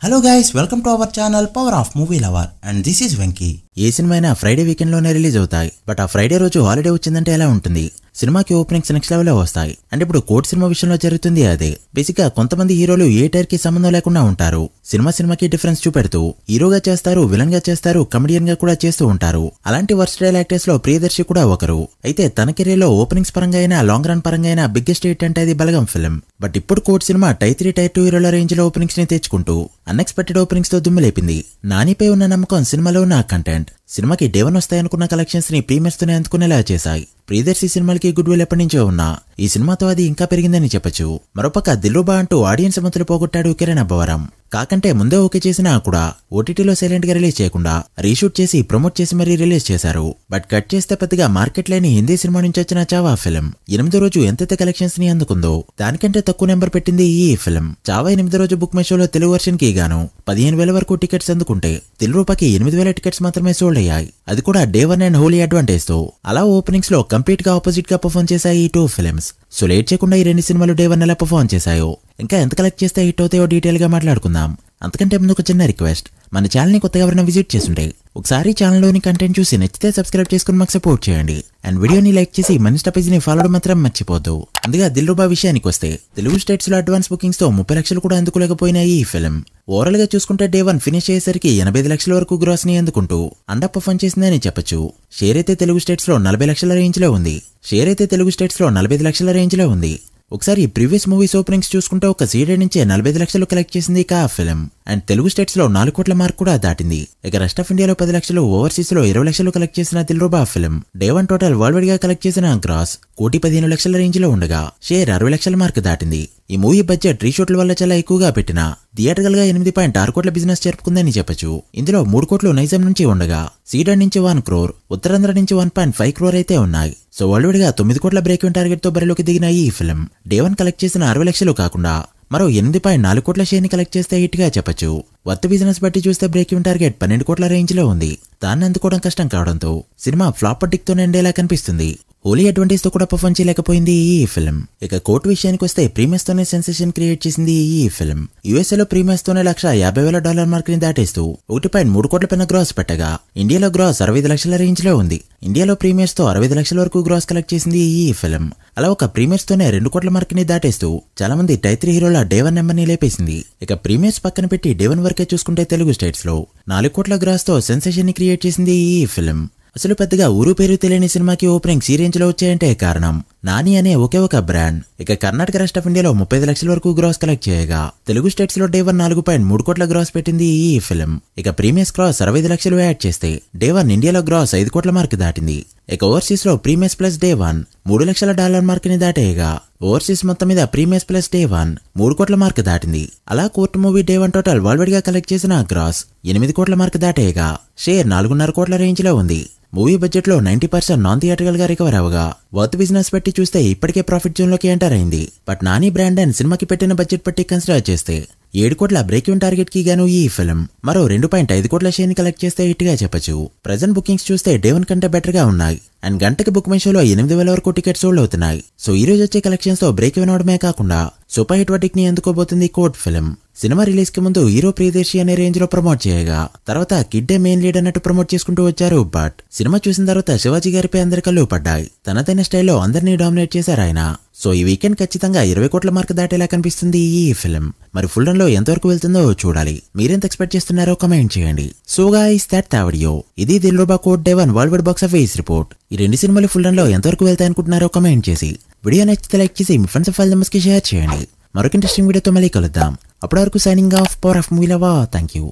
Hello guys, welcome to our channel power of movie lover and this is Venky. A cinema అయినా Friday weekend లోనే release అవుతాయి. But ఆ Friday రోజు holiday వచ్చిందంటే ఎలా ఉంటుంది? సినిమాకి ఓపెనింగ్స్ నెక్స్ట్ లెవెల్ లో వస్తాయి. అండ్ ఇప్పుడు కోర్ట్ సినిమా విషయంలో జరుగుతుంది అదే. బేసిక్ గా కొంతమంది హీరోలు ఏ టైర్ కి సంబంధం లేకుండా ఉంటారు. సినిమాకి డిఫరెన్స్ చూపెడుతూ హీరోగా చేస్తారు, విలన్ గా చేస్తారు, కమెడియన్ గా కూడా చేస్తూ ఉంటారు. అలాంటి వర్స్టైల్ యాక్టర్స్ లో ప్రియదర్శి కూడా ఒకరు. అయితే తన కెరీర్ లో ఓపెనింగ్స్ పరంగా అయినా లాంగ్ రన్ పరంగా అయినా బిగ్గెస్ట్ హిట్ అంటే అది బలగం ఫిల్మ్. బట్ ఇప్పుడు కోర్ట్ సినిమా టైర్ 3 టైర్ 2 హీరోల రేంజ్ లో ఓపెనింగ్స్ ని తెచ్చుకుంటూ అన్ఎక్స్పెక్టెడ్ ఓపెనింగ్స్ తో దుమ్ము లేపింది. నానిపై ఉన్న నమ్మకం, సినిమాలో ఉన్న కంటెంట్ సినిమాకి డే 1 వస్తాయనుకున్న కలెక్షన్స్ ని ప్రీమియర్స్ తోనే అందుకునేలా చేశాయి. ప్రియదర్శి సినిమాలకి గుడ్ విల్ ఎప్పటి నుంచో ఉన్నా ఈ సినిమాతో అది ఇంకా పెరిగిందని చెప్పొచ్చు. మరోపక్క దిల్రుబా అంటూ ఆడియన్స్ మధ్యలో పోగొట్టాడు కిరణ్ అబ్బవరం. కాకంటే ముందే ఓకే చేసినా కూడా ఓటీటీలో సైలెంట్ గా రిలీజ్ చేయకుండా రీషూట్ చేసి ప్రమోట్ చేసి మరీ రిలీజ్ చేశారు. బట్ కట్ చేస్తే పెద్దగా మార్కెట్ లేని హిందీ సినిమా నుంచి వచ్చిన చావా ఫిల్మ్ 8వ రోజు ఎంతైతే కలెక్షన్స్ ని అందుకుందో దానికంటే తక్కువ నెంబర్ పెట్టింది ఈ ఫిల్మ్. చావా 8వ రోజు బుక్ మై షోలో తెలుగు వర్షన్ కి గాను 15,000 వరకు టికెట్స్ అందుకుంటే దిల్రూపాకి 8,000 టికెట్స్ మాత్రమే సోల్డ్ అయ్యాయి. అది కూడా డే 1 అండ్ హోలీ అడ్వాంటేజ్ తో. అలా ఓపెనింగ్స్ లో కంప్లీట్ గా ఆపోజిట్ గా పర్ఫార్మ్ చేశాయి ఈ 2 ఫిల్మ్స్. సో లేట్ చేయకుండా ఈ 2 సినిమాలు డే 1 ఎలా పర్ఫార్మ్ చేశాయో, ఇంకా ఎంత కలెక్ట్ చేస్తే హిట్ అవుతాయో డీటెయిల్ గా మాట్లాడుకుందాం. అంతకంటే ముందు ఒక చిన్న రిక్వెస్ట్, మన ఛానల్ ని కొత్తగా ఎవరైనా విజిట్ చేస్తుంటే ఒకసారి ఛానల్లోని కంటెంట్ చూసి నచ్చితే సబ్స్క్రైబ్ చేసుకుని మాకు సపోర్ట్ చేయండి. అండ్ వీడియోని లైక్ చేసి మన ఇన్స్టా పేజ్ ని ఫాలో మాత్రం మర్చిపోద్దు. అందుగా దిల్రుబా విషయానికి వస్తే తెలుగు స్టేట్స్ లో అడ్వాన్స్ బుకింగ్స్ తో 30 లక్షలు కూడా అందుకోలేకపోయినాయి ఈ ఫిల్మ్. ఓవరాల్ గా చూసుకుంటే డే 1 ఫినిష్ అయ్యేసరికి 85 లక్షల వరకు గ్రాస్ ని అందుకుంటూ అండర్ పర్ఫార్మ్ చేసిందని చెప్పొచ్చు. షేర్ అయితే తెలుగు స్టేట్స్ లో 40 లక్షల రేంజ్ లో ఉంది. ఒకసారి ప్రీవియస్ మూవీస్ ఓపెనింగ్స్ చూసుకుంటే ఒక సీడెడ్ నుంచే 45 లక్షలు కలెక్ట్ చేసింది కా ఫిల్మ్. అండ్ తెలుగు స్టేట్స్ లో 4 కోట్ల మార్క్ కూడా దాటింది. ఇక రెస్ట్ ఆఫ్ ఇండియాలో 10 లక్షలు, ఓవర్సీస్ లో 20 లక్షలు కలెక్ట్ చేసిన Dilruba film day 1 total world wide గా కలెక్ట్ చేసిన గ్రాస్ 1,15 లక్షల రేంజ్ లో ఉండగా షేర్ 60 లక్షల మార్క్ దాటింది. ఈ మూవీ బడ్జెట్ రీషూట్ల వల్ల చాలా ఎక్కువగా పెట్టినా థియేటర్కల్ గా 8.6 కోట్ల బిజినెస్ జరుపుకుందని చెప్పొచ్చు. ఇందులో 3 కోట్లు నైజాం నుంచి ఉండగా సీడెడ్ నుంచి 1 crore, ఉత్తరాంధ్ర నుంచి 1.5 crore అయితే ఉన్నాయి. సో వరల్డ్ వైడ్ గా 9 కోట్ల బ్రేక్ ఈవెన్ టార్గెట్ తో బరిలోకి దిగిన ఈ ఫిల్మ్ డే 1 కలెక్ట్ చేసిన 60 లక్షలు కాకుండా మరో 8.4 కోట్ల షేర్ ని కలెక్ట్ చేస్తే హిట్ గా చెప్పొచ్చు. వర్త్ బిజినెస్ బట్టి చూస్తే బ్రేక్ ఈవెన్ టార్గెట్ 12 కోట్ల రేంజ్ లో ఉంది. దాన్ని అందుకోవడం కష్టం కావడంతో సినిమా ఫ్లాప్ పట్టిక్ తోనే ఎండేలా కనిపిస్తుంది. హోలీ అడ్వాంటేజ్ తో కూడా పర్ఫార్మ్ చేయలేకపోయింది ఈ ఫిల్మ్. ఇక కోర్టు విషయానికి వస్తే ప్రీమియర్స్ తోనే సెన్సేషన్ క్రియేట్ చేసింది ఈ ఫిల్మ్. యుఎస్ఏలో ప్రీమియర్స్ తోనే $150,000 మార్క్ ని దాటేస్తూ 1.3 కోట్ల పైన గ్రాస్ పెట్టగా ఇండియాలో గ్రాస్ 65 లక్షల రేంజ్ లో ఉంది. ఇండియాలో ప్రీమియర్స్ తో 65 లక్షల వరకు గ్రాస్ కలెక్ట్ చేసింది ఈ ఫిల్మ్. అలా ఒక ప్రీమియర్స్ తోనే 2 కోట్ల మార్క్ ని దాటేస్తూ చాలా మంది టైర్ 3 హీరోల డే 1 నెంబర్ ని లేపేసింది. ఇక ప్రీమియర్స్ పక్కన పెట్టి డే 1 వరకే చూసుకుంటే తెలుగు స్టేట్స్ లో 4 కోట్ల గ్రాస్ తో సెన్సేషన్ ని క్రియేట్ చేసింది ఈ ఫిల్మ్. అసలు పెద్దగా ఊరు పేరు తెలియని సినిమాకి ఓపెనింగ్స్ ఈ రేంజ్ లో వచ్చాయంటే కారణం నాని అనే ఒకే ఒక బ్రాండ్. ఇక కర్ణాటక రెస్ట్ ఆఫ్ ఇండియాలో 35 లక్షల వరకు గ్రాస్ కలెక్ట్ చేయగా తెలుగు స్టేట్స్ లో డే 1 4.3 కోట్ల గ్రాస్ పెట్టింది ఈ ఫిల్మ్. ఇక ప్రీమియర్స్ గ్రాస్ 65 లక్షలు యాడ్ చేస్తే డే 1 ఇండియాలో గ్రాస్ 5 కోట్ల మార్క్ దాటింది. ఇక ఓవర్సీస్ లో ప్రీమియర్స్ ప్లస్ డే 1 $3 లక్షల మార్క్ ని దాటేయగా ఓవర్సీస్ మొత్తం మీద ప్రీమియర్స్ ప్లస్ డే 1 3 కోట్ల మార్క్ దాటింది. అలా court movie day 1 total world wide గా కలెక్ట్ చేసిన గ్రాస్ 8 కోట్ల మార్క్ దాటేయగా షేర్ 4.5 కోట్ల రేంజ్ లో ఉంది. మూవీ బడ్జెట్ లో 90% నాన్ థియేటర్కల్ గా రికవర్ అవగా వర్త్ బిజినెస్ బట్టి చూస్తే ఇప్పటికే ప్రాఫిట్ జోన్ లోకి ఎంటర్ అయింది. బట్ నాని బ్రాండ్ అండ్ సినిమాకి పెట్టిన బడ్జెట్ బట్టి కన్సిడర్ చేస్తే 7 కోట్ల బ్రేక్ ఈవెన్ టార్గెట్ కి గాను ఈ ఫిల్మ్ మరో 2.5 కోట్ల షేర్ ని కలెక్ట్ చేస్తే హిట్ గా చెప్పొచ్చు. ప్రెజెంట్ బుకింగ్స్ చూస్తే డే 1 కంటే బెటర్ గా ఉన్నాయి. అండ్ గంటకి బుక్ మై షోలో 8,000 వరకు టికెట్స్ సోల్డ్ అవుతున్నాయి. సో ఈ రోజు వచ్చే కలెక్షన్స్ తో బ్రేక్ ఈవెన్ అవడమే కాకుండా సూపర్ హిట్ వర్డిక్ ని అందుకోబోతుంది కోర్ట్ ఫిల్మ్. సినిమా రిలీజ్ కి ముందు హీరో ప్రియదర్శి అనే రేంజ్ లో ప్రమోట్ చేయగా తర్వాత కిడ్డే మెయిన్ లీడ్ అన్నట్టు ప్రమోట్ చేసుకుంటూ వచ్చారు. బట్ సినిమా చూసిన తర్వాత శివాజీ గారిపై అందరి కళ్ళు పడ్డాయి. తనదైన స్టైల్లో అందరినీ డామినేట్ చేశారు ఆయన. సో ఈ వీకెండ్ ఖచ్చితంగా 20 కోట్ల మార్క్ దాటేలా కనిపిస్తుంది ఈ ఫిల్మ్. మరి ఫుల్ రన్ లో ఎంతవరకు వెళ్తుందో చూడాలి. మీరెంత ఎక్స్పెక్ట్ చేస్తున్నారో కమెంట్ చేయండి. So guys, that's the video. ఇది Dilruba Court day 1 world wide box office report. ఈ 2 సినిమాలు ఫుల్ రన్ లో ఎంతవరకు వెళ్తాయనుకుంటున్నారో కమెంట్ చేసి వీడియో నచ్చితే లైక్ చేసి మీ ఫ్రెండ్స్ ఫైల్ మెంబర్స్ కి షేర్ చేయండి. మరొక ఇంట్రెస్టింగ్ వీడియోతో మళ్ళీ కలుద్దాం. అప్పటి వరకు signing off, power of movie lover. Thank you.